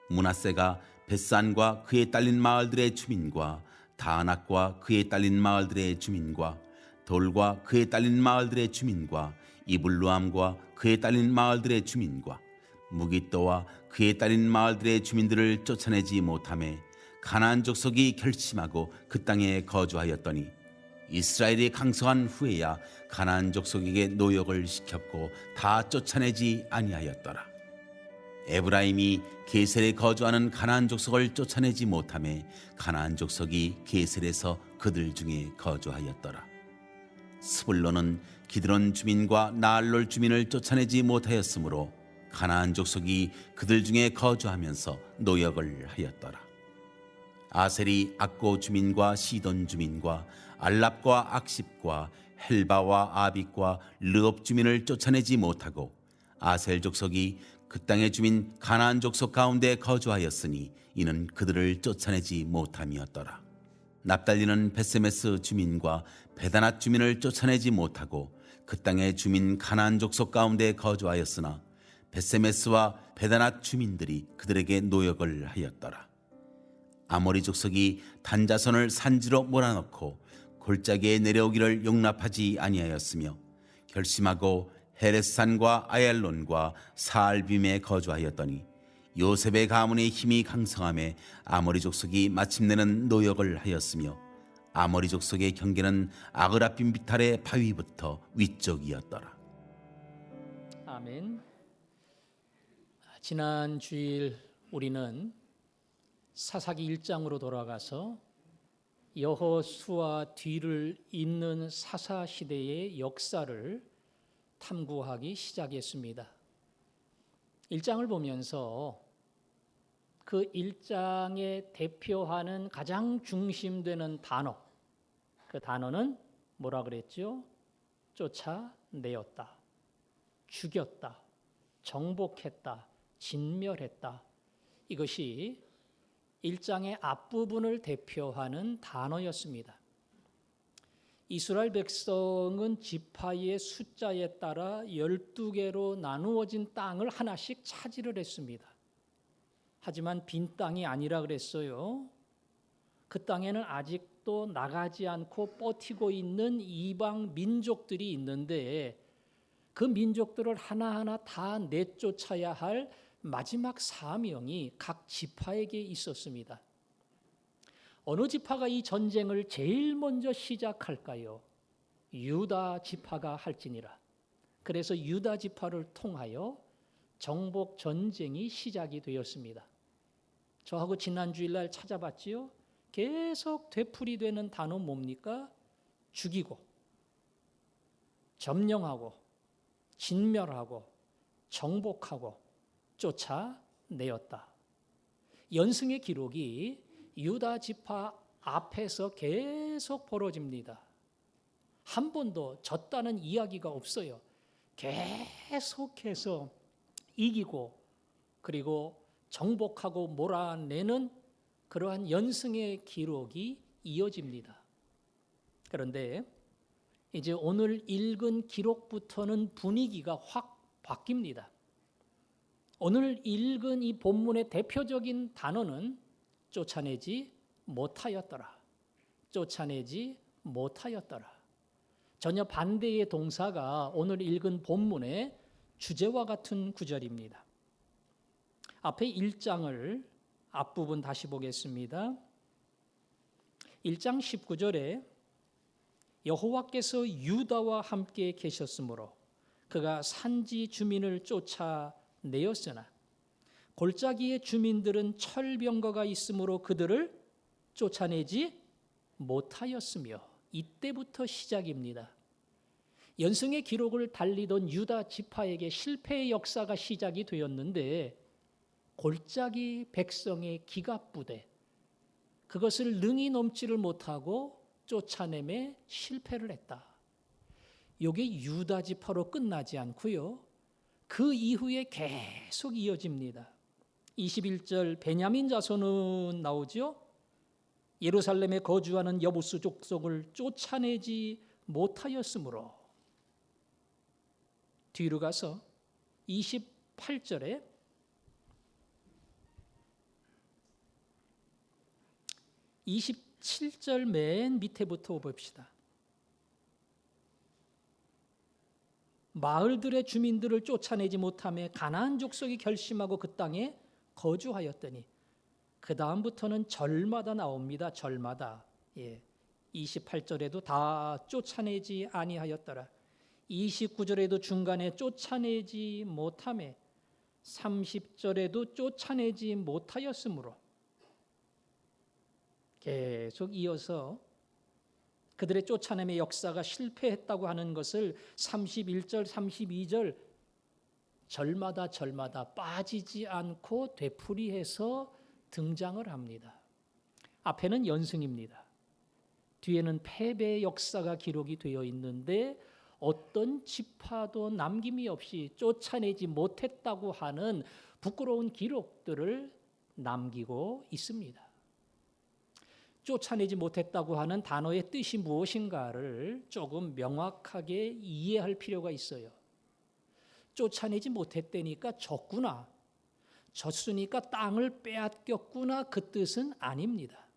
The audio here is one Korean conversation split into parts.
므낫세가 벳산과 그에 딸린 마을들의 주민과 다낙과 그에 딸린 마을들의 주민과 돌과 그에 딸린 마을들의 주민과 이블루암과 그에 딸린 마을들의 주민과 무기또와 그에 딸린 마을들의 주민들을 쫓아내지 못하매 가나안 족속이 결심하고 그 땅에 거주하였더니 이스라엘이 강성한 후에야 가나안 족속에게 노역을 시켰고 다 쫓아내지 아니하였더라. 에브라임이 게셀에 거주하는 가나안 족속을 쫓아내지 못하매 가나안 족속이 게셀에서 그들 중에 거주하였더라. 스불론은 기드론 주민과 나알롤 주민을 쫓아내지 못하였으므로 가나안 족속이 그들 중에 거주하면서 노역을 하였더라. 아셀이 악고 주민과 시돈 주민과 알랍과 악십과 헬바와 아빅과 르업 주민을 쫓아내지 못하고 아셀 족속이 그 땅의 주민 가나안 족속 가운데 거주하였으니 이는 그들을 쫓아내지 못함이었더라. 납달리는 베세메스 주민과 베다낫 주민을 쫓아내지 못하고 그 땅의 주민 가나안 족속 가운데 거주하였으나 베세메스와 베다낫 주민들이 그들에게 노역을 하였더라. 아모리 족속이 단자손을 산지로 몰아넣고 골짜기에 내려오기를 용납하지 아니하였으며 결심하고 헤레스산과 아얄론과 사알빔에 거주하였더니 요셉의 가문의 힘이 강성함에 아모리 족속이 마침내는 노역을 하였으며 아모리 족속의 경계는 아그라빔 비탈의 바위부터 위쪽이었더라. 아멘. 지난 주일 우리는 사사기 1장으로 돌아가서 여호수아 뒤를 잇는 사사 시대의 역사를 탐구하기 시작했습니다. 1장을 보면서 그 1장에 대표하는 가장 중심되는 단어, 그 단어는 뭐라 그랬죠? 쫓아내었다, 죽였다, 정복했다, 진멸했다. 이것이 1장의 앞부분을 대표하는 단어였습니다. 이스라엘 백성은 지파의 숫자에 따라 12개로 나누어진 땅을 하나씩 차지를 했습니다. 하지만 빈 땅이 아니라 그랬어요. 그 땅에는 아직도 나가지 않고 버티고 있는 이방 민족들이 있는데 그 민족들을 하나하나 다 내쫓아야 할 마지막 사명이 각 지파에게 있었습니다. 어느 지파가 이 전쟁을 제일 먼저 시작할까요? 유다 지파가 할지니라. 그래서 유다 지파를 통하여 정복 전쟁이 시작이 되었습니다. 저하고 지난 주일날 찾아봤지요. 계속 되풀이되는 단어 뭡니까? 죽이고, 점령하고, 진멸하고, 정복하고, 쫓아내었다. 연승의 기록이 유다 지파 앞에서 계속 벌어집니다. 한 번도 졌다는 이야기가 없어요. 계속해서 이기고 그리고 정복하고 몰아내는 그러한 연승의 기록이 이어집니다. 그런데 이제 오늘 읽은 기록부터는 분위기가 확 바뀝니다. 오늘 읽은 이 본문의 대표적인 단어는 쫓아내지 못하였더라. 쫓아내지 못하였더라. 전혀 반대의 동사가 오늘 읽은 본문의 주제와 같은 구절입니다. 앞에 1장을 앞부분 다시 보겠습니다. 1장 19절에 여호와께서 유다와 함께 계셨으므로 그가 산지 주민을 쫓아내었으나 골짜기의 주민들은 철병거가 있으므로 그들을 쫓아내지 못하였으며 이때부터 시작입니다. 연승의 기록을 달리던 유다 지파에게 실패의 역사가 시작이 되었는데 골짜기 백성의 기갑부대 그것을 능히 넘지를 못하고 쫓아내매 실패를 했다. 이게 유다 지파로 끝나지 않고요. 그 이후에 계속 이어집니다. 21절 베냐민 자손은 나오죠. 예루살렘에 거주하는 여부수 족속을 쫓아내지 못하였으므로 뒤로 가서 28절에 27절 맨 밑에부터 봅시다. 마을들의 주민들을 쫓아내지 못하며 가나안 족속이 결심하고 그 땅에 거주하였더니, 그 다음부터는 절마다 나옵니다. 절마다. 28절에도 다 쫓아내지 아니하였더라. 29절에도 중간에 쫓아내지 못하며 30절에도 쫓아내지 못하였으므로, 계속 이어서 그들의 쫓아냄의 역사가 실패했다고 하는 것을 31절, 32절 절마다 빠지지 않고 되풀이해서 등장을 합니다. 앞에는 연승입니다. 뒤에는 패배의 역사가 기록이 되어 있는데 어떤 지파도 남김이 없이 쫓아내지 못했다고 하는 부끄러운 기록들을 남기고 있습니다. 쫓아내지 못했다고 하는 단어의 뜻이 무엇인가를 조금 명확하게 이해할 필요가 있어요. 쫓아내지 못했다니까 졌구나, 졌으니까 땅을 빼앗겼구나, 그 뜻은 아닙니다.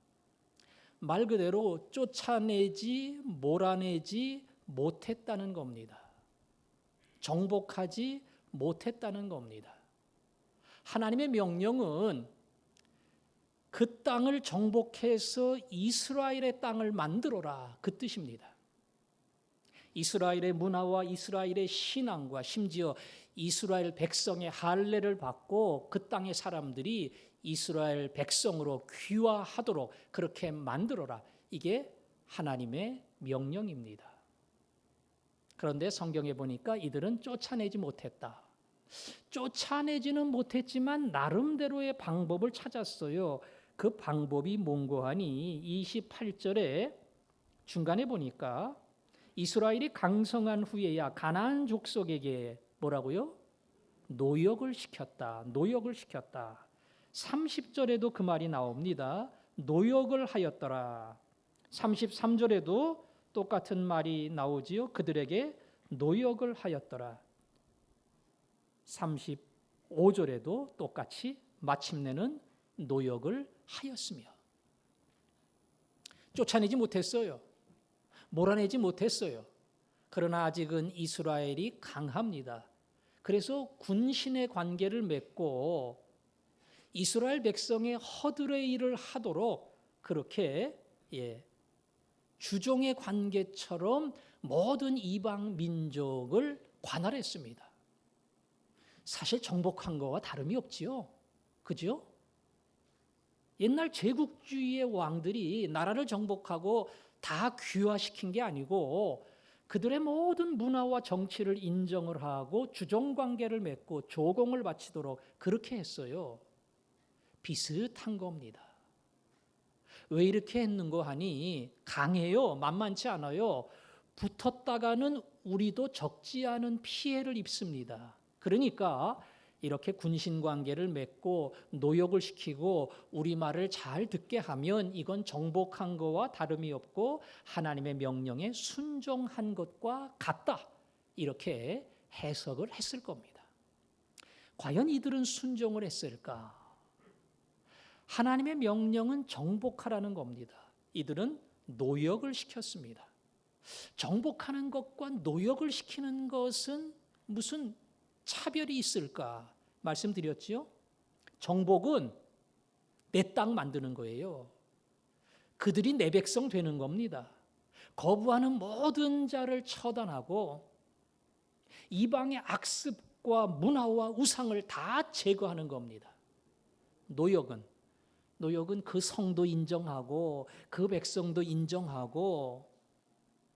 말 그대로 쫓아내지, 몰아내지 못했다는 겁니다. 정복하지 못했다는 겁니다. 하나님의 명령은 그 땅을 정복해서 이스라엘의 땅을 만들어라, 그 뜻입니다. 이스라엘의 문화와 이스라엘의 신앙과 심지어 이스라엘 백성의 할례를 받고 그 땅의 사람들이 이스라엘 백성으로 귀화하도록 그렇게 만들어라. 이게 하나님의 명령입니다. 그런데 성경에 보니까 이들은 쫓아내지 못했다. 쫓아내지는 못했지만 나름대로의 방법을 찾았어요. 그 방법이 뭔고 하니 28절에 중간에 보니까 이스라엘이 강성한 후에야 가나안 족속에게 뭐라고요? 노역을 시켰다. 노역을 시켰다. 30절에도 그 말이 나옵니다. 노역을 하였더라. 33절에도 똑같은 말이 나오지요. 그들에게 노역을 하였더라. 35절에도 똑같이 마침내는 노역을 하였으며, 쫓아내지 못했어요. 몰아내지 못했어요. 그러나 아직은 이스라엘이 강합니다. 그래서 군신의 관계를 맺고 이스라엘 백성의 허들의 일을 하도록 그렇게 주종의 관계처럼 모든 이방 민족을 관할했습니다. 사실 정복한 거와 다름이 없지요. 그죠? 옛날 제국주의의 왕들이 나라를 정복하고 다 귀화시킨 게 아니고 그들의 모든 문화와 정치를 인정을 하고 주종관계를 맺고 조공을 바치도록 그렇게 했어요. 비슷한 겁니다. 왜 이렇게 했는고 하니 강해요. 만만치 않아요. 붙었다가는 우리도 적지 않은 피해를 입습니다. 그러니까 이렇게 군신관계를 맺고 노역을 시키고 우리 말을 잘 듣게 하면 이건 정복한 거와 다름이 없고 하나님의 명령에 순종한 것과 같다. 이렇게 해석을 했을 겁니다. 과연 이들은 순종을 했을까? 하나님의 명령은 정복하라는 겁니다. 이들은 노역을 시켰습니다. 정복하는 것과 노역을 시키는 것은 무슨 차별이 있을까? 말씀드렸지요. 정복은 내 땅 만드는 거예요. 그들이 내 백성 되는 겁니다. 거부하는 모든 자를 처단하고 이방의 악습과 문화와 우상을 다 제거하는 겁니다. 노역은 그 성도 인정하고 그 백성도 인정하고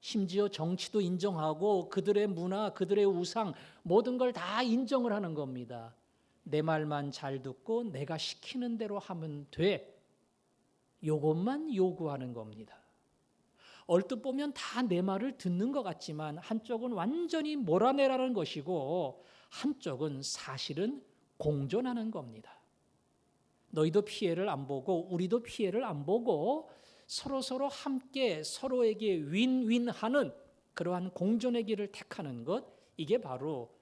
심지어 정치도 인정하고 그들의 문화, 그들의 우상 모든 걸 다 인정을 하는 겁니다. 내 말만 잘 듣고 내가 시키는 대로 하면 돼. 이것만 요구하는 겁니다. 얼뜻 보면 다 내 말을 듣는 것 같지만 한쪽은 완전히 몰아내라는 것이고 한쪽은 사실은 공존하는 겁니다. 너희도 피해를 안 보고 우리도 피해를 안 보고 서로 함께 서로에게 윈윈하는 그러한 공존의 길을 택하는 것, 이게 바로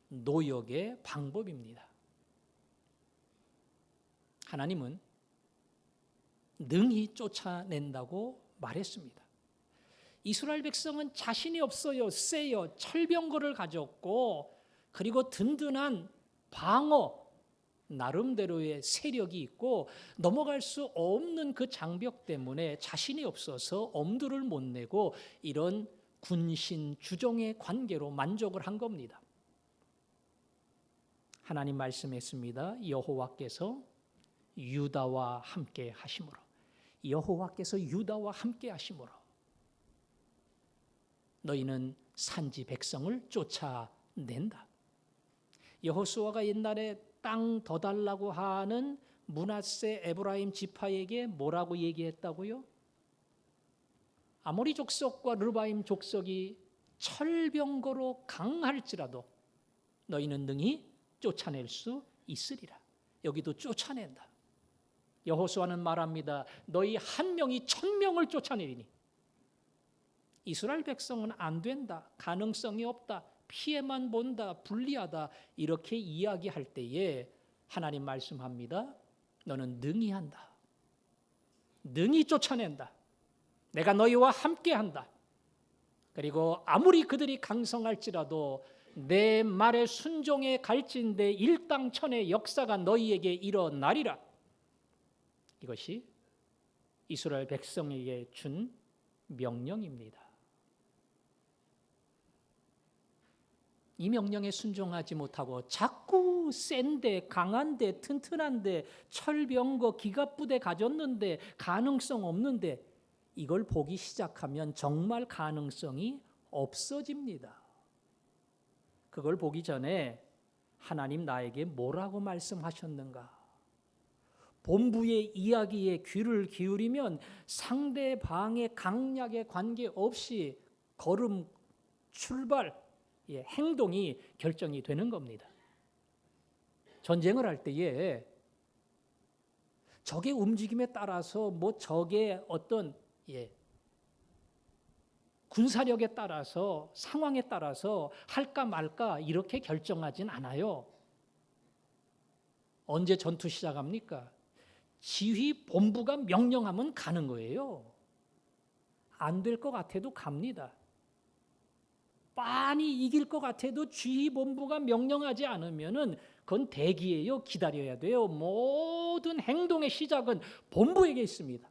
노역의 방법입니다. 하나님은 능히 쫓아낸다고 말했습니다. 이스라엘 백성은 자신이 없어요. 세요. 철병거를 가졌고 그리고 든든한 방어 나름대로의 세력이 있고 넘어갈 수 없는 그 장벽 때문에 자신이 없어서 엄두를 못 내고 이런 군신 주종의 관계로 만족을 한 겁니다. 하나님 말씀했습니다. 여호와께서 유다와 함께 하심으로, 여호와께서 유다와 함께 하심으로 너희는 산지 백성을 쫓아낸다. 여호수아가 옛날에 땅 더 달라고 하는 므낫세 에브라임 지파에게 뭐라고 얘기했다고요? 아모리 족속과 르바임 족속이 철병거로 강할지라도 너희는 능히 쫓아낼 수 있으리라. 여기도 쫓아낸다. 여호수아는 말합니다. 너희 한 명이 1000명을 쫓아내리니 이스라엘 백성은 안 된다. 가능성이 없다. 피해만 본다. 불리하다. 이렇게 이야기할 때에 하나님 말씀합니다. 너는 능히 한다. 능히 쫓아낸다. 내가 너희와 함께한다. 그리고 아무리 그들이 강성할지라도 내 말에 순종해 갈진대 일당천의 역사가 너희에게 일어나리라. 이것이 이스라엘 백성에게 준 명령입니다. 이 명령에 순종하지 못하고 자꾸 센데 강한데 튼튼한데 철병거 기갑부대 가졌는데 가능성 없는데 이걸 보기 시작하면 정말 가능성이 없어집니다. 그걸 보기 전에 하나님 나에게 뭐라고 말씀하셨는가? 본부의 이야기에 귀를 기울이면 상대방의 강약에 관계없이 걸음, 출발, 행동이 결정이 되는 겁니다. 전쟁을 할 때에 적의 움직임에 따라서 적의 어떤 군사력에 따라서 상황에 따라서 할까 말까 이렇게 결정하진 않아요. 언제 전투 시작합니까? 지휘 본부가 명령하면 가는 거예요. 안 될 것 같아도 갑니다. 빤히 이길 것 같아도 지휘 본부가 명령하지 않으면은 그건 대기예요. 기다려야 돼요. 모든 행동의 시작은 본부에게 있습니다.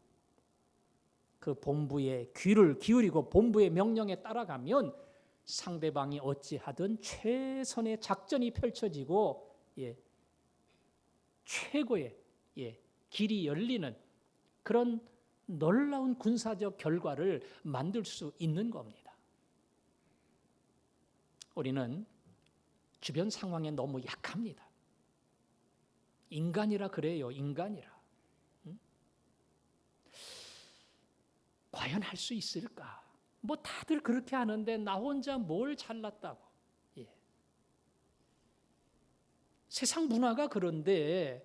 그 본부의 귀를 기울이고 본부의 명령에 따라가면 상대방이 어찌하든 최선의 작전이 펼쳐지고 최고의 길이 열리는 그런 놀라운 군사적 결과를 만들 수 있는 겁니다. 우리는 주변 상황에 너무 약합니다. 인간이라 그래요. 인간이라. 과연 할 수 있을까? 다들 그렇게 하는데 나 혼자 뭘 잘났다고. 세상 문화가 그런데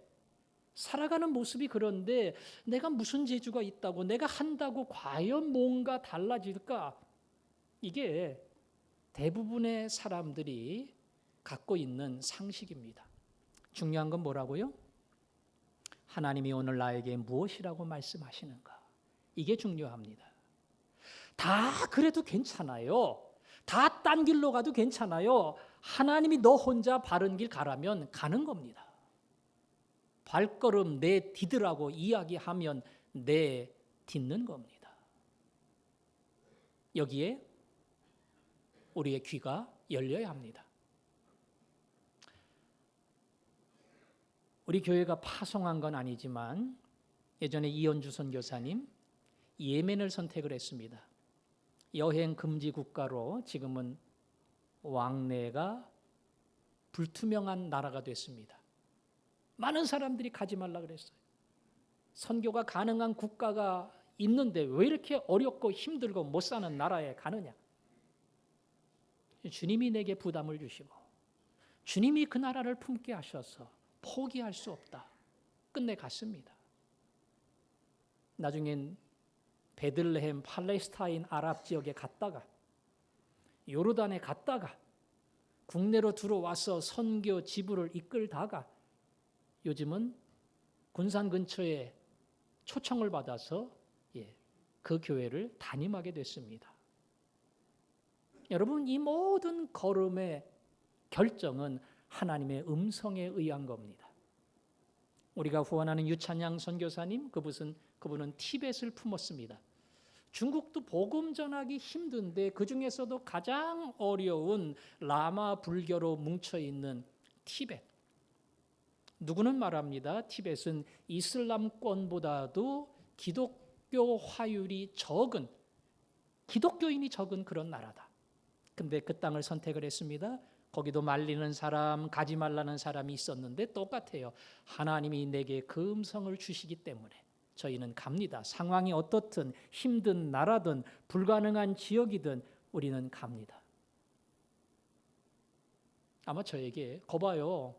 살아가는 모습이 그런데 내가 무슨 재주가 있다고 내가 한다고 과연 뭔가 달라질까? 이게 대부분의 사람들이 갖고 있는 상식입니다. 중요한 건 뭐라고요? 하나님이 오늘 나에게 무엇이라고 말씀하시는가? 이게 중요합니다. 다 그래도 괜찮아요. 다 딴 길로 가도 괜찮아요. 하나님이 너 혼자 바른 길 가라면 가는 겁니다. 발걸음 내디드라고 이야기하면 내딛는 겁니다. 여기에 우리의 귀가 열려야 합니다. 우리 교회가 파송한 건 아니지만 예전에 이현주 선교사님 예멘을 선택을 했습니다. 여행 금지 국가로 지금은 왕래가 불투명한 나라가 됐습니다. 많은 사람들이 가지 말라 그랬어요. 선교가 가능한 국가가 있는데 왜 이렇게 어렵고 힘들고 못 사는 나라에 가느냐? 주님이 내게 부담을 주시고 주님이 그 나라를 품게 하셔서 포기할 수 없다. 끝내 갔습니다. 나중엔 베들레헴 팔레스타인 아랍 지역에 갔다가 요르단에 갔다가 국내로 들어와서 선교 지부를 이끌다가 요즘은 군산 근처에 초청을 받아서 그 교회를 담임하게 됐습니다. 여러분, 이 모든 걸음의 결정은 하나님의 음성에 의한 겁니다. 우리가 후원하는 유찬양 선교사님, 그분은 티벳을 품었습니다. 중국도 복음 전하기 힘든데 그 중에서도 가장 어려운 라마 불교로 뭉쳐 있는 티벳. 누구는 말합니다. 티벳은 이슬람권보다도 기독교 화율이 적은, 기독교인이 적은 그런 나라다. 근데 그 땅을 선택을 했습니다. 거기도 말리는 사람, 가지 말라는 사람이 있었는데 똑같아요. 하나님이 내게 그 음성을 주시기 때문에 저희는 갑니다. 상황이 어떻든 힘든 나라든 불가능한 지역이든 우리는 갑니다. 아마 저에게 거봐요.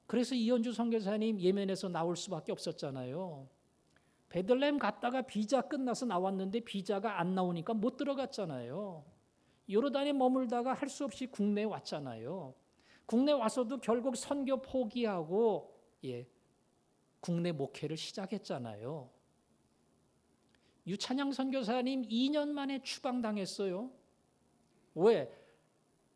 그래서 이현주 선교사님 예멘에서 나올 수밖에 없었잖아요. 베들레헴 갔다가 비자 끝나서 나왔는데 비자가 안 나오니까 못 들어갔잖아요. 요르단에 머물다가 할 수 없이 국내에 왔잖아요. 국내 와서도 결국 선교 포기하고 국내 목회를 시작했잖아요. 유찬양 선교사님 2년 만에 추방당했어요. 왜?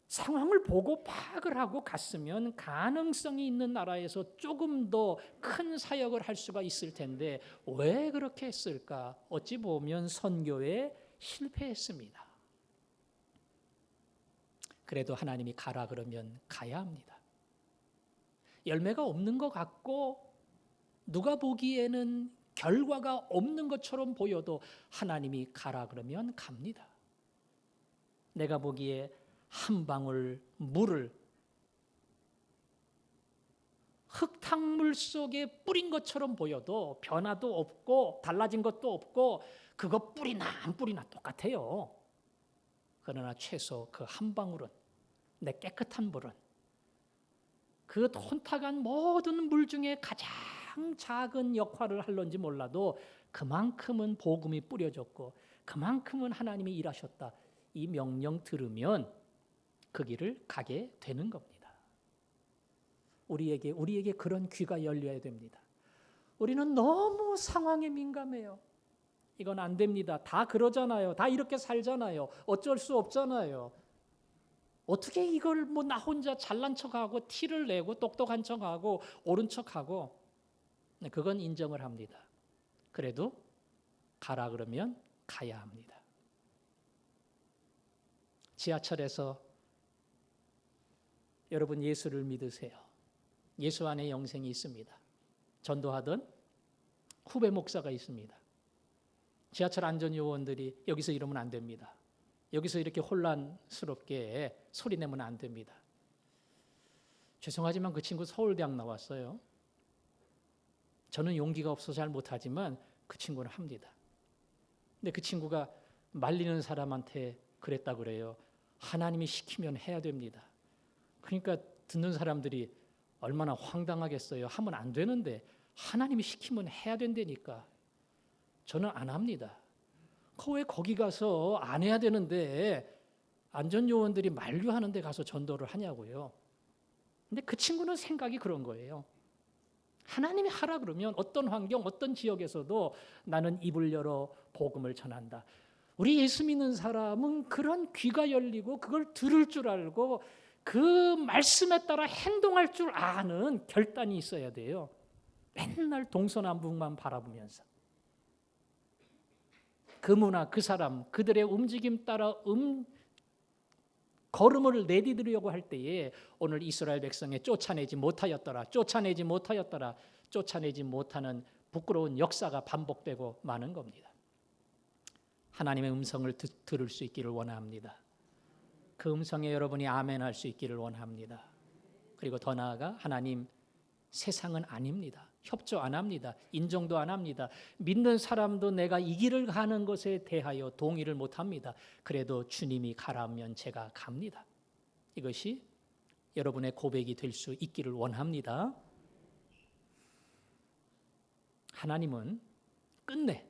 상황을 보고 파악을 하고 갔으면 가능성이 있는 나라에서 조금 더 큰 사역을 할 수가 있을 텐데 왜 그렇게 했을까? 어찌 보면 선교에 실패했습니다. 그래도 하나님이 가라 그러면 가야 합니다. 열매가 없는 것 같고 누가 보기에는 결과가 없는 것처럼 보여도 하나님이 가라 그러면 갑니다. 내가 보기에 한 방울 물을 흙탕물 속에 뿌린 것처럼 보여도 변화도 없고 달라진 것도 없고 그거 뿌리나 안 뿌리나 똑같아요. 그러나 최소 그 한 방울은, 내 깨끗한 물은 그 혼탁한 모든 물 중에 가장 작은 역할을 할런지 몰라도 그만큼은 복음이 뿌려졌고 그만큼은 하나님이 일하셨다. 이 명령 들으면 그 길을 가게 되는 겁니다. 우리에게 그런 귀가 열려야 됩니다. 우리는 너무 상황에 민감해요. 이건 안 됩니다. 다 그러잖아요. 다 이렇게 살잖아요. 어쩔 수 없잖아요. 어떻게 이걸 나 혼자 잘난 척하고 티를 내고 똑똑한 척하고 옳은 척하고. 그건 인정을 합니다. 그래도 가라 그러면 가야 합니다. 지하철에서 여러분 예수를 믿으세요. 예수 안에 영생이 있습니다. 전도하던 후배 목사가 있습니다. 지하철 안전요원들이 여기서 이러면 안 됩니다. 여기서 이렇게 혼란스럽게 소리 내면 안 됩니다. 죄송하지만 그 친구 서울대학 나왔어요. 저는 용기가 없어서 잘 못하지만 그 친구는 합니다. 근데 그 친구가 말리는 사람한테 그랬다 그래요. 하나님이 시키면 해야 됩니다. 그러니까 듣는 사람들이 얼마나 황당하겠어요. 하면 안 되는데 하나님이 시키면 해야 된다니까. 저는 안 합니다. 왜 거기 가서 안 해야 되는데 안전요원들이 만류하는 데 가서 전도를 하냐고요. 근데 그 친구는 생각이 그런 거예요. 하나님이 하라 그러면 어떤 환경, 어떤 지역에서도 나는 입을 열어 복음을 전한다. 우리 예수 믿는 사람은 그런 귀가 열리고 그걸 들을 줄 알고 그 말씀에 따라 행동할 줄 아는 결단이 있어야 돼요. 맨날 동서남북만 바라보면서. 그 문화, 그 사람, 그들의 움직임 따라 걸음을 내디디려고 할 때에 오늘 이스라엘 백성에 쫓아내지 못하였더라, 쫓아내지 못하였더라, 쫓아내지 못하는 부끄러운 역사가 반복되고 마는 겁니다. 하나님의 음성을 들을 수 있기를 원합니다. 그 음성에 여러분이 아멘 할 수 있기를 원합니다. 그리고 더 나아가 하나님, 세상은 아닙니다. 협조 안 합니다. 인정도 안 합니다. 믿는 사람도 내가 이 길을 가는 것에 대하여 동의를 못 합니다. 그래도 주님이 가라면 제가 갑니다. 이것이 여러분의 고백이 될 수 있기를 원합니다. 하나님은 끝내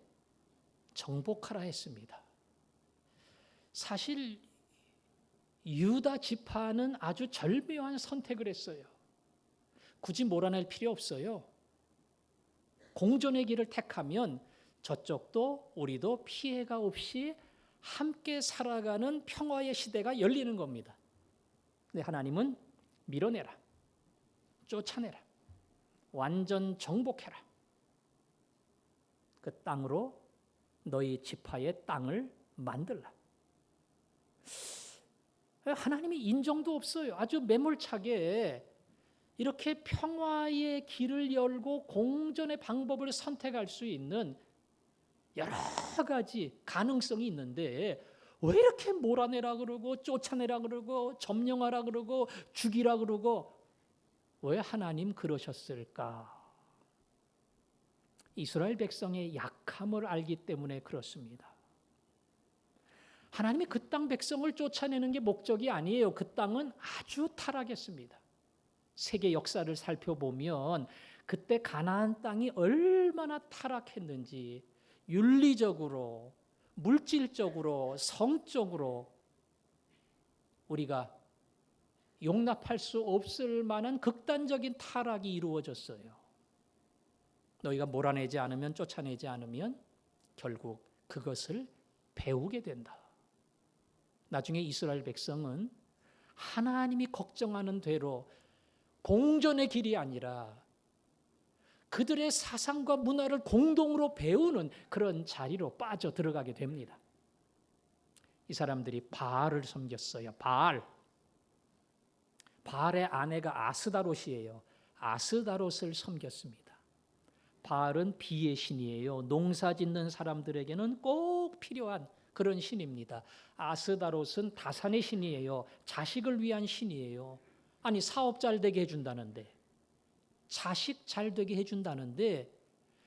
정복하라 했습니다. 사실 유다 지파는 아주 절묘한 선택을 했어요. 굳이 몰아낼 필요 없어요. 공존의 길을 택하면 저쪽도 우리도 피해가 없이 함께 살아가는 평화의 시대가 열리는 겁니다. 근데 하나님은 밀어내라, 쫓아내라, 완전 정복해라. 그 땅으로 너희 지파의 땅을 만들라. 하나님이 인정도 없어요. 아주 매몰차게 이렇게 평화의 길을 열고 공존의 방법을 선택할 수 있는 여러 가지 가능성이 있는데 왜 이렇게 몰아내라 그러고 쫓아내라 그러고 점령하라 그러고 죽이라 그러고 왜 하나님 그러셨을까? 이스라엘 백성의 약함을 알기 때문에 그렇습니다. 하나님이 그 땅 백성을 쫓아내는 게 목적이 아니에요. 그 땅은 아주 타락했습니다. 세계 역사를 살펴보면 그때 가나안 땅이 얼마나 타락했는지 윤리적으로, 물질적으로, 성적으로 우리가 용납할 수 없을 만한 극단적인 타락이 이루어졌어요. 너희가 몰아내지 않으면, 쫓아내지 않으면 결국 그것을 배우게 된다. 나중에 이스라엘 백성은 하나님이 걱정하는 대로 공존의 길이 아니라 그들의 사상과 문화를 공동으로 배우는 그런 자리로 빠져 들어가게 됩니다. 이 사람들이 바알을 섬겼어요. 바알의 아내가 아스다롯이에요. 아스다롯을 섬겼습니다. 바알은 비의 신이에요. 농사 짓는 사람들에게는 꼭 필요한 그런 신입니다. 아스다롯은 다산의 신이에요. 자식을 위한 신이에요. 아니 사업 잘 되게 해준다는데, 자식 잘 되게 해준다는데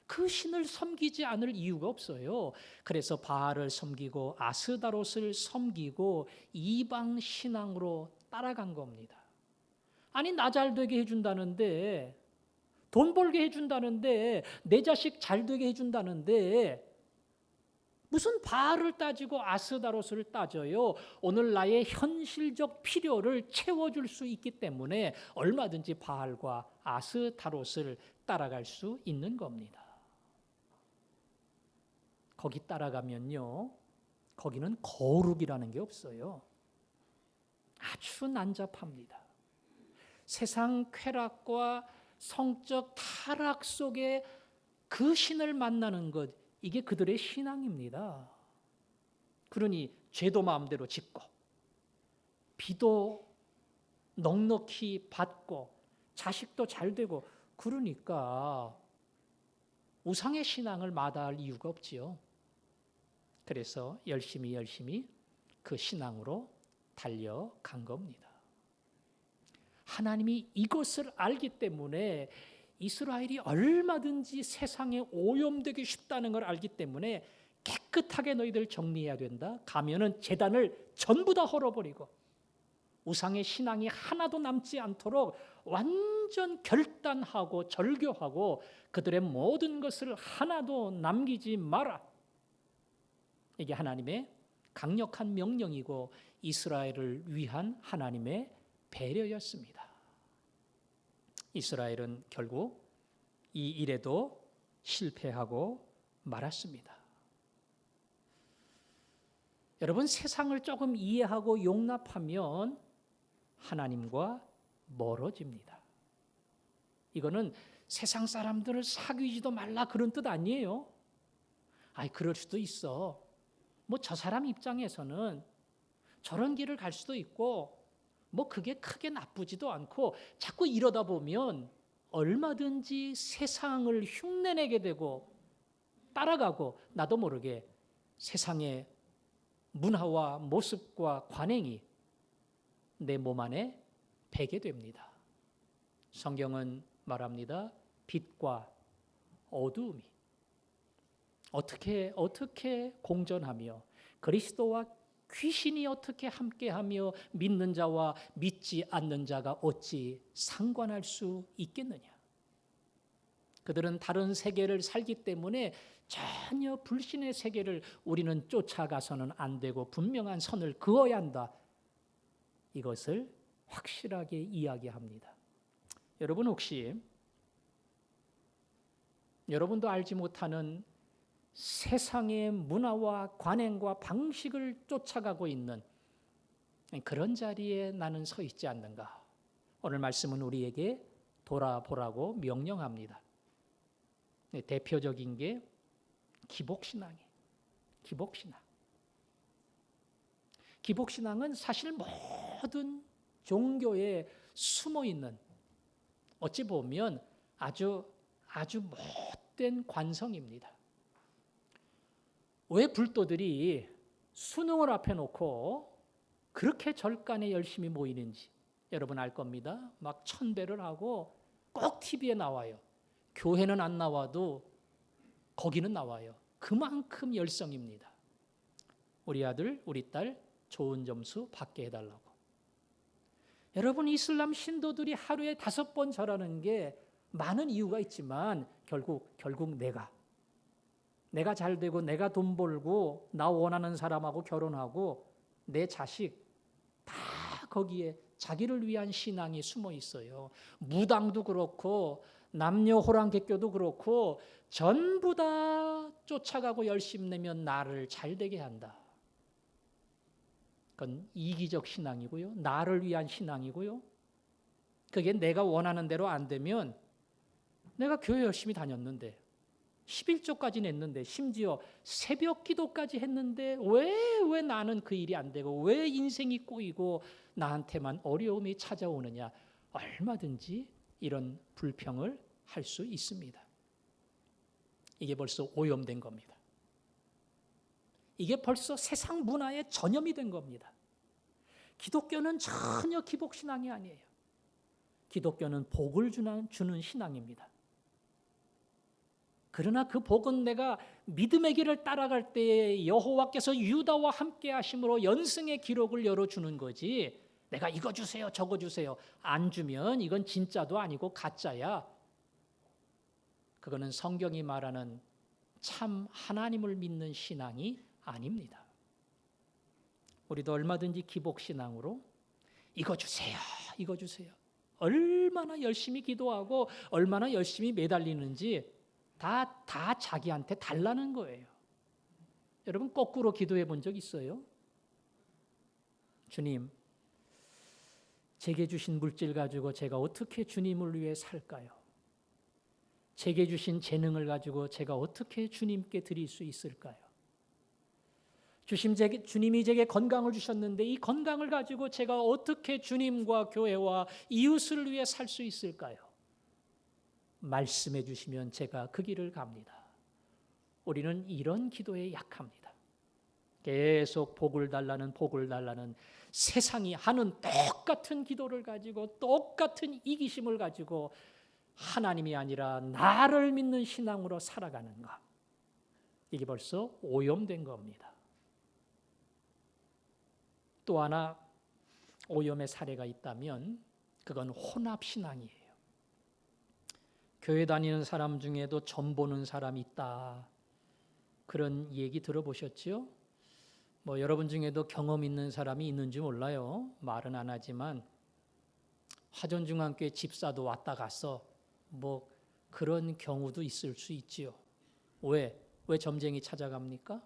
그 신을 섬기지 않을 이유가 없어요. 그래서 바알을 섬기고 아스다롯을 섬기고 이방 신앙으로 따라간 겁니다. 아니 나 잘 되게 해준다는데, 돈 벌게 해준다는데, 내 자식 잘 되게 해준다는데 무슨 바알을 따지고 아스다롯을 따져요. 오늘 나의 현실적 필요를 채워줄 수 있기 때문에 얼마든지 바알과 아스다롯을 따라갈 수 있는 겁니다. 거기 따라가면요, 거기는 거룩이라는 게 없어요. 아주 난잡합니다. 세상 쾌락과 성적 타락 속에 그 신을 만나는 것, 이게 그들의 신앙입니다. 그러니 죄도 마음대로 짓고 비도 넉넉히 받고 자식도 잘 되고, 그러니까 우상의 신앙을 마다할 이유가 없지요. 그래서 열심히 그 신앙으로 달려간 겁니다. 하나님이 이것을 알기 때문에 이스라엘이 얼마든지 세상에 오염되기 쉽다는 걸 알기 때문에 깨끗하게 너희들 정리해야 된다. 가면은 제단을 전부 다 헐어버리고 우상의 신앙이 하나도 남지 않도록 완전 결단하고 절교하고 그들의 모든 것을 하나도 남기지 마라. 이게 하나님의 강력한 명령이고 이스라엘을 위한 하나님의 배려였습니다. 이스라엘은 결국 이 일에도 실패하고 말았습니다. 여러분, 세상을 조금 이해하고 용납하면 하나님과 멀어집니다. 이거는 세상 사람들을 사귀지도 말라 그런 뜻 아니에요. 아이, 그럴 수도 있어. 뭐 저 사람 입장에서는 저런 길을 갈 수도 있고 뭐 그게 크게 나쁘지도 않고, 자꾸 이러다 보면 얼마든지 세상을 흉내내게 되고 따라가고 나도 모르게 세상의 문화와 모습과 관행이 내 몸 안에 배게 됩니다. 성경은 말합니다. 빛과 어두움이 어떻게 공존하며 그리스도와 귀신이 어떻게 함께하며 믿는 자와 믿지 않는 자가 어찌 상관할 수 있겠느냐. 그들은 다른 세계를 살기 때문에 전혀 불신의 세계를 우리는 쫓아가서는 안 되고 분명한 선을 그어야 한다. 이것을 확실하게 이야기합니다. 여러분, 혹시 여러분도 알지 못하는 세상의 문화와 관행과 방식을 쫓아가고 있는 그런 자리에 나는 서 있지 않는가. 오늘 말씀은 우리에게 돌아보라고 명령합니다. 대표적인 게 기복신앙이에요. 기복신앙. 기복신앙은 사실 모든 종교에 숨어 있는, 어찌 보면 아주 못된 관성입니다. 왜 불도들이 수능을 앞에 놓고 그렇게 절간에 열심히 모이는지 여러분 알 겁니다. 막 천배를 하고 꼭 TV에 나와요. 교회는 안 나와도 거기는 나와요. 그만큼 열성입니다. 우리 아들, 우리 딸 좋은 점수 받게 해달라고. 여러분, 이슬람 신도들이 하루에 5번 절하는 게 많은 이유가 있지만 결국 내가 잘 되고 내가 돈 벌고 나 원하는 사람하고 결혼하고 내 자식 다 거기에 자기를 위한 신앙이 숨어 있어요. 무당도 그렇고 남녀 호랑객교도 그렇고 전부 다 쫓아가고 열심 내면 나를 잘 되게 한다. 그건 이기적 신앙이고요. 나를 위한 신앙이고요. 그게 내가 원하는 대로 안 되면 내가 교회 열심히 다녔는데 11조까지 냈는데 심지어 새벽 기도까지 했는데 왜 나는 그 일이 안 되고 왜 인생이 꼬이고 나한테만 어려움이 찾아오느냐. 얼마든지 이런 불평을 할 수 있습니다. 이게 벌써 오염된 겁니다. 이게 벌써 세상 문화의 전염이 된 겁니다. 기독교는 전혀 기복신앙이 아니에요. 기독교는 복을 주는 신앙입니다. 그러나 그 복은 내가 믿음의 길을 따라갈 때에 여호와께서 유다와 함께 하심으로 연승의 기록을 열어주는 거지, 내가 이거 주세요 저거 주세요 안 주면 이건 진짜도 아니고 가짜야. 그거는 성경이 말하는 참 하나님을 믿는 신앙이 아닙니다. 우리도 얼마든지 기복신앙으로 이거 주세요 이거 주세요, 얼마나 열심히 기도하고 얼마나 열심히 매달리는지 다 자기한테 달라는 거예요. 여러분 거꾸로 기도해 본 적 있어요? 주님, 제게 주신 물질 가지고 제가 어떻게 주님을 위해 살까요? 제게 주신 재능을 가지고 제가 어떻게 주님께 드릴 수 있을까요? 주님이 제게 건강을 주셨는데 이 건강을 가지고 제가 어떻게 주님과 교회와 이웃을 위해 살 수 있을까요? 말씀해 주시면 제가 그 길을 갑니다. 우리는 이런 기도에 약합니다. 계속 복을 달라는 세상이 하는 똑같은 기도를 가지고 똑같은 이기심을 가지고 하나님이 아니라 나를 믿는 신앙으로 살아가는 것, 이게 벌써 오염된 겁니다. 또 하나 오염의 사례가 있다면 그건 혼합신앙이에요. 교회 다니는 사람 중에도 점 보는 사람이 있다, 그런 얘기 들어보셨죠? 여러분 중에도 경험 있는 사람이 있는지 몰라요. 말은 안 하지만 화전중앙교회 집사도 왔다 갔어. 그런 경우도 있을 수 있지요. 왜 점쟁이 찾아갑니까?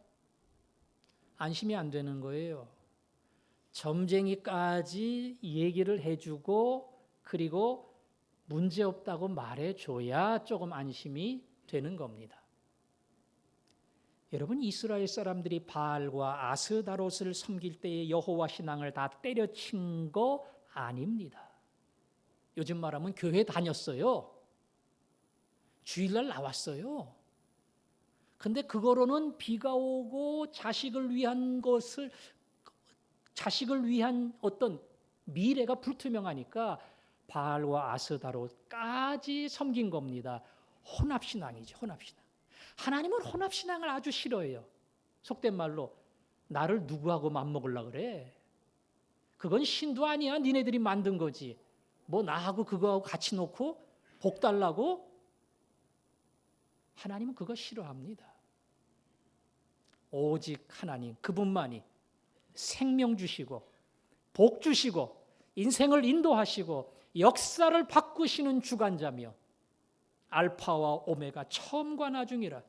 안심이 안 되는 거예요. 점쟁이까지 얘기를 해주고 그리고 문제없다고 말해줘야 조금 안심이 되는 겁니다. 여러분, 이스라엘 사람들이 바알과 아스다롯을 섬길 때의 여호와 신앙을 다 때려친 거 아닙니다. 요즘 말하면 교회 다녔어요. 주일날 나왔어요. 근데 그거로는 비가 오고 자식을 위한 어떤 미래가 불투명하니까 바알과 아스다롯까지 섬긴 겁니다. 혼합신앙이죠. 혼합신앙. 하나님은 혼합신앙을 아주 싫어해요. 속된 말로 나를 누구하고 맞먹으려고 그래. 그건 신도 아니야. 니네들이 만든 거지. 나하고 그거하고 같이 놓고 복 달라고? 하나님은 그거 싫어합니다. 오직 하나님, 그분만이 생명 주시고 복 주시고 인생을 인도하시고 역사를 바꾸시는 주관자며 알파와 오메가, 처음과 나중이라.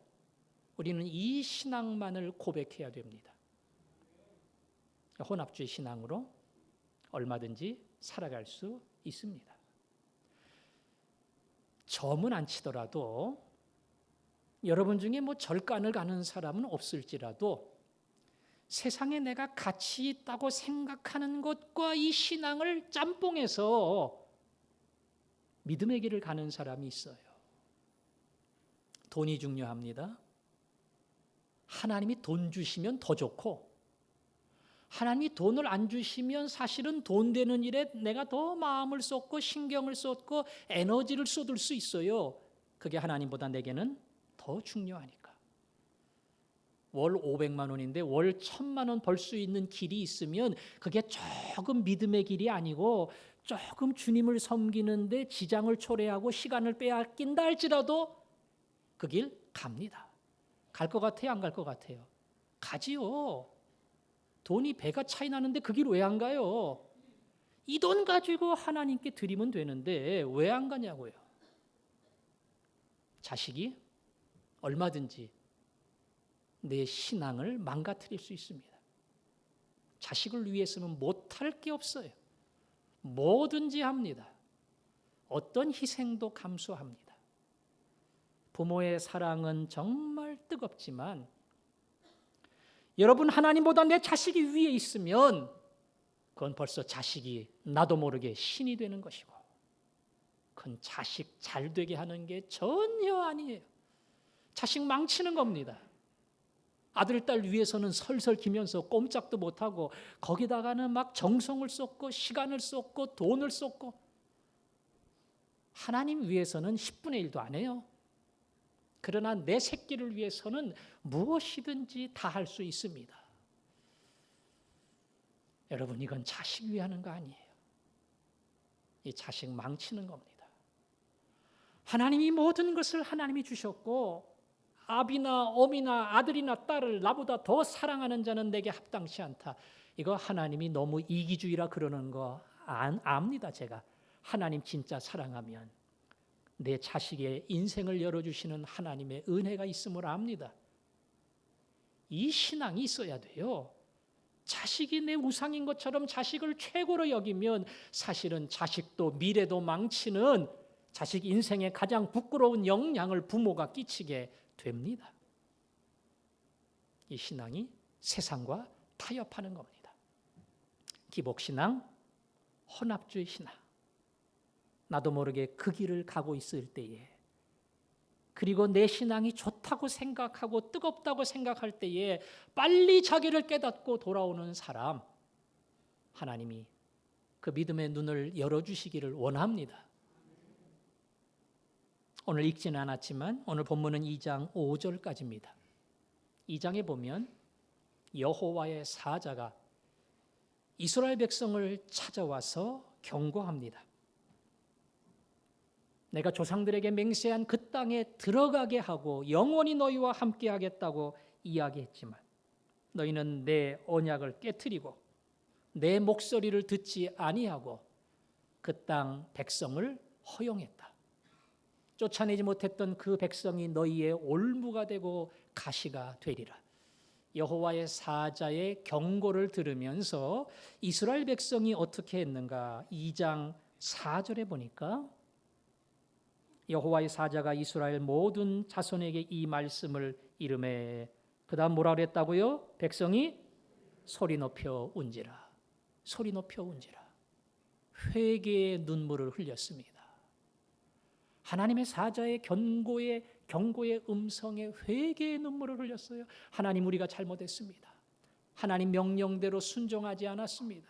우리는 이 신앙만을 고백해야 됩니다. 혼합주의 신앙으로 얼마든지 살아갈 수 있습니다. 점은 안 치더라도 여러분 중에 뭐 절간을 가는 사람은 없을지라도 세상에 내가 가치 있다고 생각하는 것과 이 신앙을 짬뽕해서 믿음의 길을 가는 사람이 있어요. 돈이 중요합니다. 하나님이 돈 주시면 더 좋고, 하나님이 돈을 안 주시면 사실은 돈 되는 일에 내가 더 마음을 쏟고 신경을 쏟고 에너지를 쏟을 수 있어요. 그게 하나님보다 내게는 더 중요하니까. 월 500만 원인데 월 1000만 원 벌 수 있는 길이 있으면 그게 조금 믿음의 길이 아니고 조금 주님을 섬기는데 지장을 초래하고 시간을 빼앗긴다 할지라도 그 길 갑니다. 갈 것 같아요? 안 갈 것 같아요? 가지요. 돈이 배가 차이 나는데 그 길 왜 안 가요? 이 돈 가지고 하나님께 드리면 되는데 왜 안 가냐고요. 자식이 얼마든지 내 신앙을 망가뜨릴 수 있습니다. 자식을 위해서는 못할 게 없어요. 뭐든지 합니다. 어떤 희생도 감수합니다. 부모의 사랑은 정말 뜨겁지만 여러분, 하나님보다 내 자식이 위에 있으면 그건 벌써 자식이 나도 모르게 신이 되는 것이고, 그건 자식 잘 되게 하는 게 전혀 아니에요. 자식 망치는 겁니다. 아들, 딸 위해서는 설설 기면서 꼼짝도 못하고 거기다가는 막 정성을 쏟고 시간을 쏟고 돈을 쏟고, 하나님 위해서는 10분의 1도 안 해요. 그러나 내 새끼를 위해서는 무엇이든지 다 할 수 있습니다. 여러분, 이건 자식 위하는 거 아니에요. 이 자식 망치는 겁니다. 하나님이 모든 것을 하나님이 주셨고, 아비나 어미나 아들이나 딸을 나보다 더 사랑하는 자는 내게 합당치 않다. 이거 하나님이 너무 이기주의라 그러는 거 압니다. 제가 하나님 진짜 사랑하면 내 자식의 인생을 열어주시는 하나님의 은혜가 있음을 압니다. 이 신앙이 있어야 돼요. 자식이 내 우상인 것처럼 자식을 최고로 여기면 사실은 자식도 미래도 망치는, 자식 인생에 가장 부끄러운 영향을 부모가 끼치게 됩니다. 이 신앙이 세상과 타협하는 겁니다. 기복신앙, 혼합주의 신앙. 나도 모르게 그 길을 가고 있을 때에, 그리고 내 신앙이 좋다고 생각하고 뜨겁다고 생각할 때에 빨리 자기를 깨닫고 돌아오는 사람, 하나님이 그 믿음의 눈을 열어주시기를 원합니다. 오늘 읽지는 않았지만 오늘 본문은 2장 5절까지입니다. 2장에 보면 여호와의 사자가 이스라엘 백성을 찾아와서 경고합니다. 내가 조상들에게 맹세한 그 땅에 들어가게 하고 영원히 너희와 함께 하겠다고 이야기했지만 너희는 내 언약을 깨트리고 내 목소리를 듣지 아니하고 그 땅 백성을 허용했다. 쫓아내지 못했던 그 백성이 너희의 올무가 되고 가시가 되리라. 여호와의 사자의 경고를 들으면서 이스라엘 백성이 어떻게 했는가? 2장 4절에 보니까 여호와의 사자가 이스라엘 모든 자손에게 이 말씀을 이르매, 그 다음 뭐라 그랬다고요? 백성이 소리 높여 운지라. 소리 높여 운지라. 회개의 눈물을 흘렸습니다. 하나님의 사자의 경고의 음성에 회개의 눈물을 흘렸어요. 하나님, 우리가 잘못했습니다. 하나님 명령대로 순종하지 않았습니다.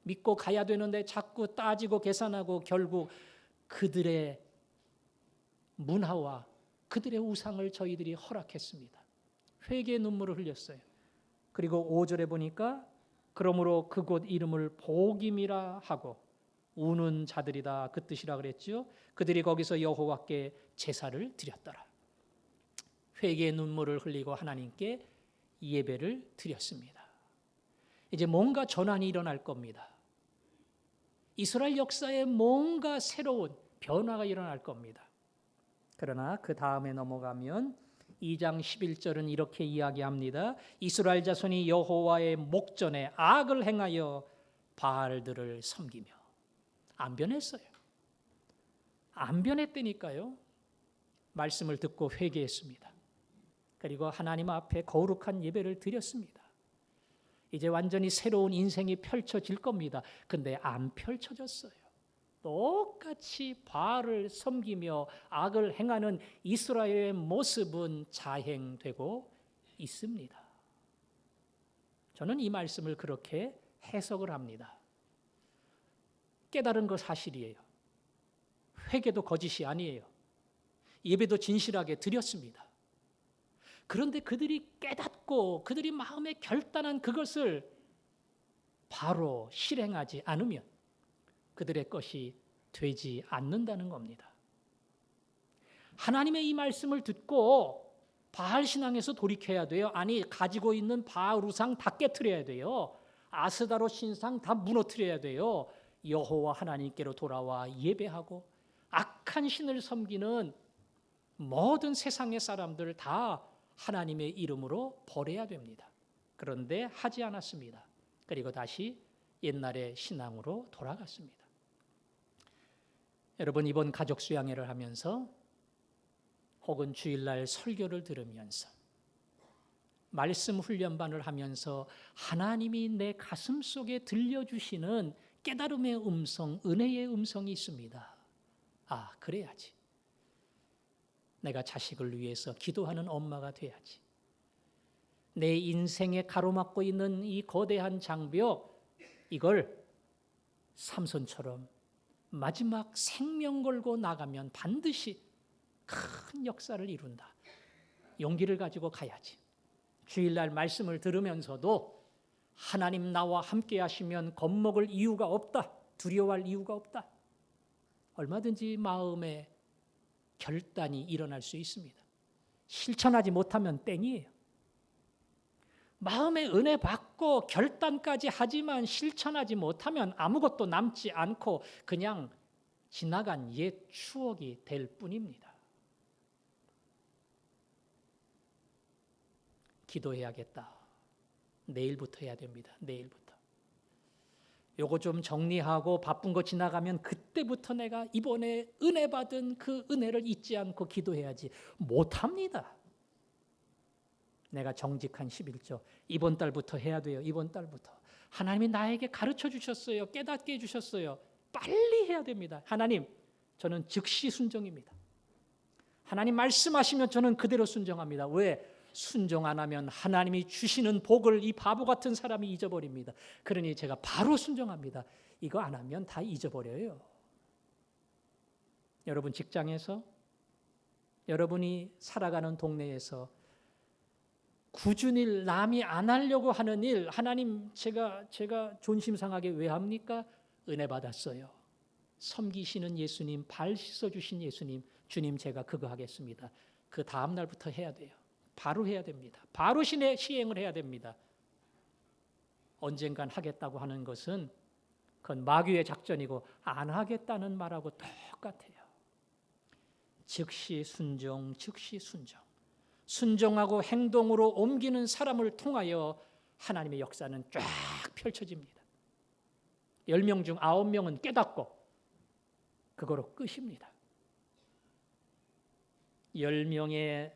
믿고 가야 되는데 자꾸 따지고 계산하고 결국 그들의 문화와 그들의 우상을 저희들이 허락했습니다. 회개의 눈물을 흘렸어요. 그리고 5절에 보니까 그러므로 그곳 이름을 복임이라 하고 우는 자들이다, 그 뜻이라 그랬죠. 그들이 거기서 여호와께 제사를 드렸더라. 회개의 눈물을 흘리고 하나님께 예배를 드렸습니다. 이제 뭔가 전환이 일어날 겁니다. 이스라엘 역사에 뭔가 새로운 변화가 일어날 겁니다. 그러나 그 다음에 넘어가면 2장 11절은 이렇게 이야기합니다. 이스라엘 자손이 여호와의 목전에 악을 행하여 바알들을 섬기며. 안 변했어요. 안 변했다니까요. 말씀을 듣고 회개했습니다. 그리고 하나님 앞에 거룩한 예배를 드렸습니다. 이제 완전히 새로운 인생이 펼쳐질 겁니다. 근데 안 펼쳐졌어요. 똑같이 바알을 섬기며 악을 행하는 이스라엘의 모습은 자행되고 있습니다. 저는 이 말씀을 그렇게 해석을 합니다. 깨달은 거 사실이에요. 회개도 거짓이 아니에요. 예배도 진실하게 드렸습니다. 그런데 그들이 깨닫고 그들이 마음에 결단한 그것을 바로 실행하지 않으면 그들의 것이 되지 않는다는 겁니다. 하나님의 이 말씀을 듣고 바알 신앙에서 돌이켜야 돼요. 아니, 가지고 있는 바알 우상 다 깨트려야 돼요. 아스다로 신상 다 무너뜨려야 돼요. 여호와 하나님께로 돌아와 예배하고 악한 신을 섬기는 모든 세상의 사람들 다 하나님의 이름으로 버려야 됩니다. 그런데 하지 않았습니다. 그리고 다시 옛날의 신앙으로 돌아갔습니다. 여러분, 이번 가족 수양회를 하면서 혹은 주일날 설교를 들으면서 말씀 훈련반을 하면서 하나님이 내 가슴 속에 들려주시는 깨달음의 음성, 은혜의 음성이 있습니다. 아, 그래야지. 내가 자식을 위해서 기도하는 엄마가 돼야지. 내 인생에 가로막고 있는 이 거대한 장벽, 이걸 삼손처럼 마지막 생명 걸고 나가면 반드시 큰 역사를 이룬다. 용기를 가지고 가야지. 주일날 말씀을 들으면서도 하나님 나와 함께 하시면 겁먹을 이유가 없다. 두려워할 이유가 없다. 얼마든지 마음에 결단이 일어날 수 있습니다. 실천하지 못하면 땡이에요. 마음에 은혜 받고 결단까지 하지만 실천하지 못하면 아무것도 남지 않고 그냥 지나간 옛 추억이 될 뿐입니다. 기도해야겠다. 내일부터 해야 됩니다. 내일부터. 요거 좀 정리하고 바쁜 거 지나가면 그때부터 내가 이번에 은혜 받은 그 은혜를 잊지 않고 기도해야지. 못합니다. 내가 정직한 11조 이번 달부터 해야 돼요. 이번 달부터. 하나님이 나에게 가르쳐 주셨어요. 깨닫게 해주셨어요. 빨리 해야 됩니다. 하나님, 저는 즉시 순종입니다. 하나님 말씀하시면 저는 그대로 순종합니다. 왜? 순종 안 하면 하나님이 주시는 복을 이 바보 같은 사람이 잊어버립니다. 그러니 제가 바로 순종합니다. 이거 안 하면 다 잊어버려요. 여러분 직장에서, 여러분이 살아가는 동네에서 꾸준히 남이 안 하려고 하는 일, 하나님 제가 존심상하게 왜 합니까? 은혜 받았어요. 섬기시는 예수님, 발 씻어주신 예수님, 주님 제가 그거 하겠습니다. 그 다음 날부터 해야 돼요. 바로 해야 됩니다. 바로 시행을 해야 됩니다. 언젠간 하겠다고 하는 것은 그건 마귀의 작전이고 안 하겠다는 말하고 똑같아요. 즉시 순종, 즉시 순종. 순종하고 행동으로 옮기는 사람을 통하여 하나님의 역사는 쫙 펼쳐집니다. 10명 중 9명은 깨닫고 그거로 끝입니다. 10명의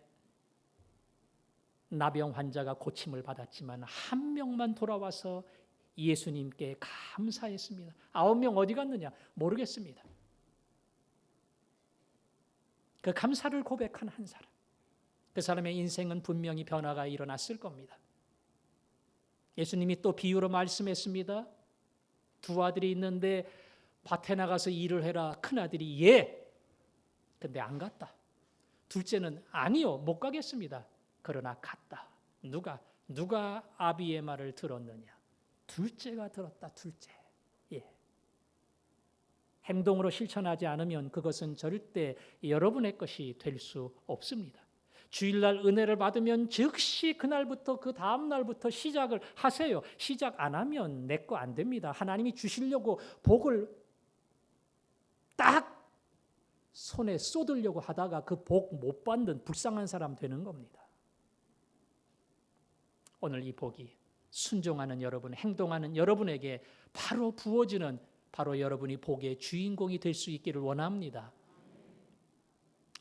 나병 환자가 고침을 받았지만 한 명만 돌아와서 예수님께 감사했습니다. 9명 어디 갔느냐? 모르겠습니다. 그 감사를 고백한 한 사람. 그 사람의 인생은 분명히 변화가 일어났을 겁니다. 예수님이 또 비유로 말씀했습니다. 두 아들이 있는데 밭에 나가서 일을 해라. 큰아들이 예. 근데 안 갔다. 둘째는 아니요. 못 가겠습니다. 그러나 갔다. 누가 아비의 말을 들었느냐? 둘째가 들었다. 둘째. 예. 행동으로 실천하지 않으면 그것은 절대 여러분의 것이 될 수 없습니다. 주일날 은혜를 받으면 즉시 그날부터 그 다음 날부터 시작을 하세요. 시작 안 하면 내 거 안 됩니다. 하나님이 주시려고 복을 딱 손에 쏟으려고 하다가 그 복 못 받는 불쌍한 사람 되는 겁니다. 오늘 이 복이 순종하는 여러분, 행동하는 여러분에게 바로 부어지는, 바로 여러분이 복의 주인공이 될 수 있기를 원합니다.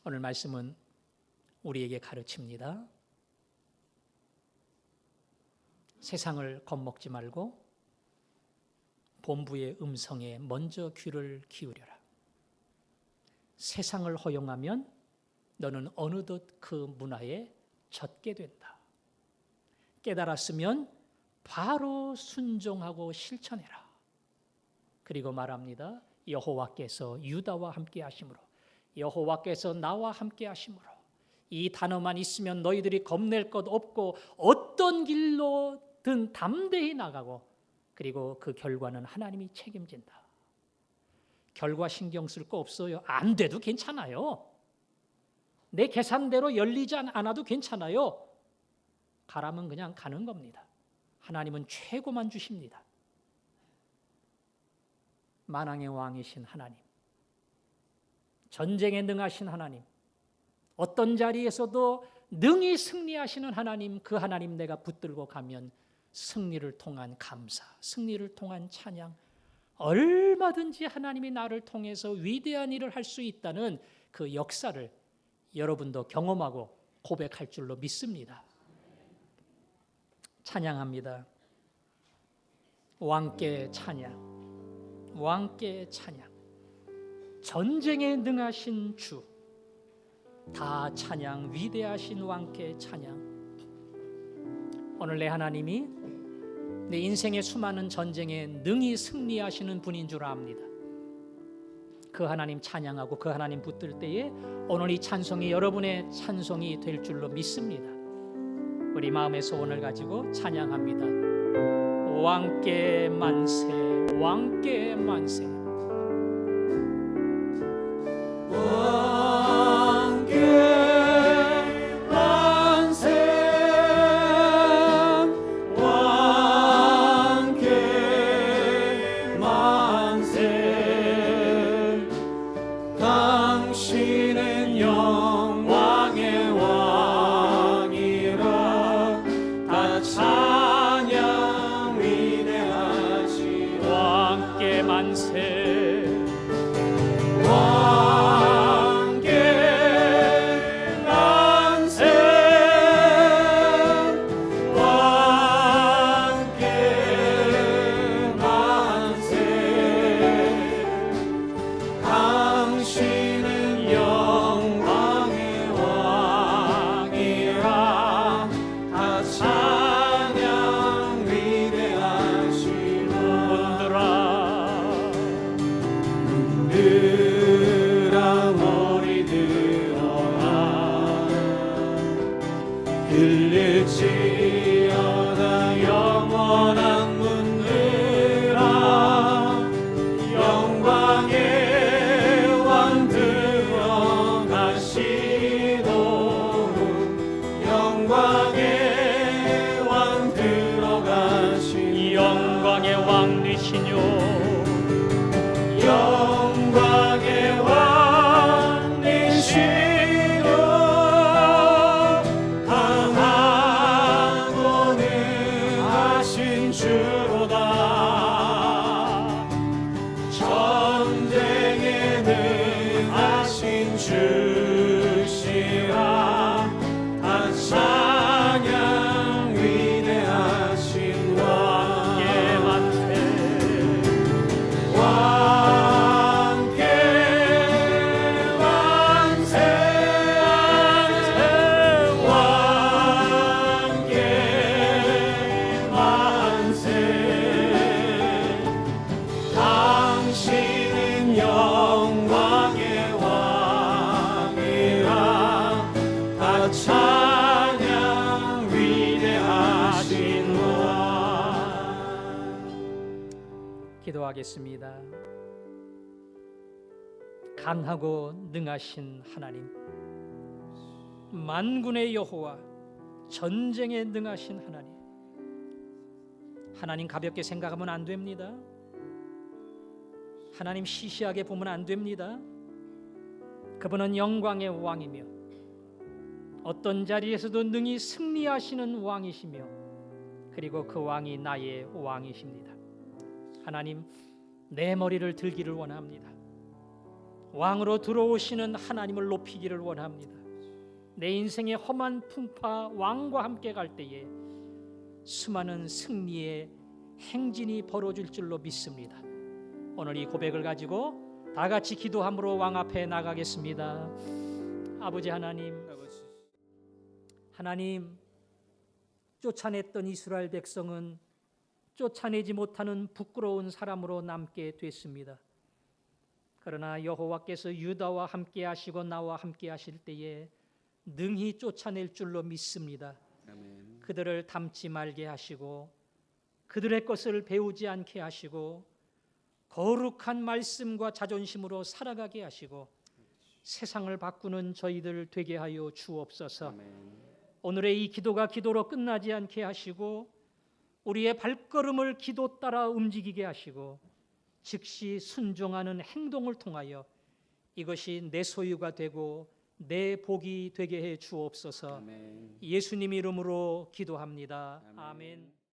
오늘 말씀은 우리에게 가르칩니다. 세상을 겁먹지 말고 본부의 음성에 먼저 귀를 기울여라. 세상을 허용하면 너는 어느덧 그 문화에 젖게 된다. 깨달았으면 바로 순종하고 실천해라. 그리고 말합니다. 여호와께서 유다와 함께 하심으로, 여호와께서 나와 함께 하심으로, 이 단어만 있으면 너희들이 겁낼 것 없고 어떤 길로든 담대히 나가고, 그리고 그 결과는 하나님이 책임진다. 결과 신경 쓸 거 없어요. 안 돼도 괜찮아요. 내 계산대로 열리지 않아도 괜찮아요. 가라면 그냥 가는 겁니다. 하나님은 최고만 주십니다. 만왕의 왕이신 하나님, 전쟁에 능하신 하나님, 어떤 자리에서도 능히 승리하시는 하나님, 그 하나님 내가 붙들고 가면 승리를 통한 감사, 승리를 통한 찬양, 얼마든지 하나님이 나를 통해서 위대한 일을 할 수 있다는 그 역사를 여러분도 경험하고 고백할 줄로 믿습니다. 찬양합니다. 왕께 찬양, 왕께 찬양. 전쟁에 능하신 주, 다 찬양, 위대하신 왕께 찬양. 오늘 내 하나님이 내 인생의 수많은 전쟁에 능히 승리하시는 분인 줄 압니다. 그 하나님 찬양하고 그 하나님 붙들 때에 오늘 이 찬송이 여러분의 찬송이 될 줄로 믿습니다. 우리 마음의 소원을 가지고 찬양합니다. 왕께 만세, 왕께 만세. 당신은 영광의 왕이라 다 찬양 위대하시 왕께 만세, 왕께 만세 왕께 만세 당신은 영광의 왕이라 다 찬양 위대하시라 문들아 머리 들어라 들릴지어다 영원한 문들아 영광의 왕 들어가시도록 영광의 왕 들어가시도록 영광의 왕 되시뇨. 영광의 왕 되시도록 강하고 능하신 주로다 전쟁에 능하신 주시라 다 찬양 위대하신 왕께 만세, 왕께 만세 왕께 만세 당신은 영광의 왕이라 다 찬양 위대하신 왕 기도하겠습니다. 강하고 능하신 하나님, 만군의 여호와, 전쟁에 능하신 하나님, 하나님 가볍게 생각하면 안 됩니다. 하나님 시시하게 보면 안 됩니다. 그분은 영광의 왕이며 어떤 자리에서도 능히 승리하시는 왕이시며 그리고 그 왕이 나의 왕이십니다. 하나님, 내 머리를 들기를 원합니다. 왕으로 들어오시는 하나님을 높이기를 원합니다. 내 인생의 험한 풍파 왕과 함께 갈 때에 수많은 승리의 행진이 벌어질 줄로 믿습니다. 오늘 이 고백을 가지고 다 같이 기도함으로 왕 앞에 나가겠습니다. 아버지 하나님, 쫓아냈던 이스라엘 백성은 쫓아내지 못하는 부끄러운 사람으로 남게 됐습니다. 그러나 여호와께서 유다와 함께 하시고 나와 함께 하실 때에 능히 쫓아낼 줄로 믿습니다. 아멘. 그들을 닮지 말게 하시고 그들의 것을 배우지 않게 하시고 거룩한 말씀과 자존심으로 살아가게 하시고 세상을 바꾸는 저희들 되게 하여 주옵소서. 아멘. 오늘의 이 기도가 기도로 끝나지 않게 하시고 우리의 발걸음을 기도 따라 움직이게 하시고 즉시 순종하는 행동을 통하여 이것이 내 소유가 되고 내 복이 되게 해 주옵소서. 아멘. 예수님 이름으로 기도합니다. 아멘. 아멘.